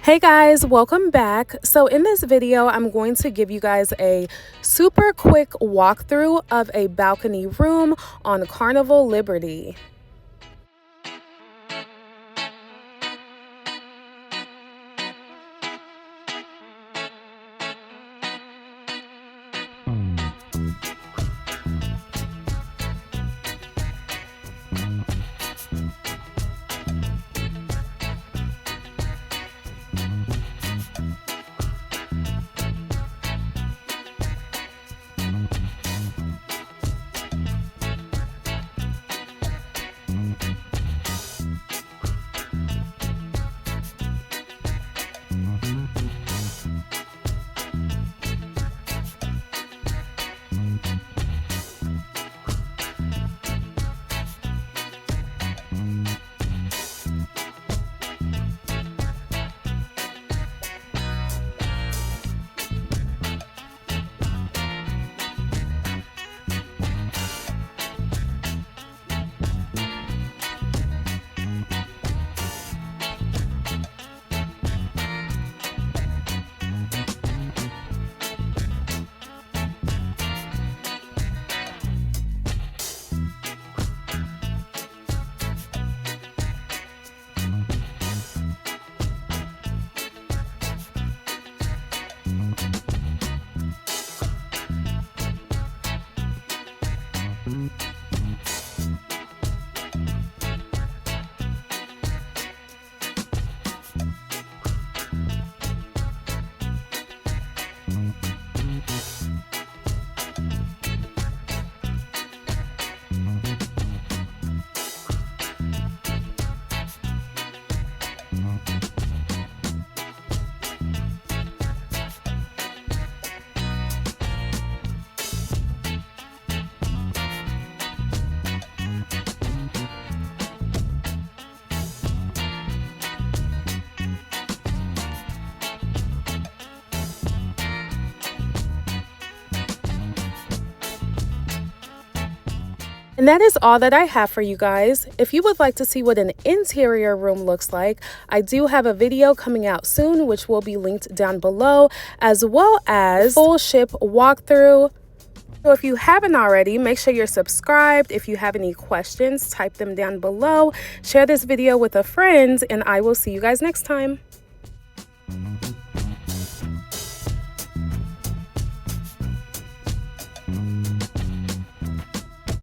Hey guys, welcome back. So in this video, I'm going to give you guys a super quick walkthrough of a balcony room on Carnival Liberty. And that is all that I have for you guys. If you would like to see what an interior room looks like, I do have a video coming out soon, which will be linked down below, as well as full ship walkthrough. So if you haven't already, make sure you're subscribed. If you have any questions, type them down below. Share this video with a friend, and I will see you guys next time.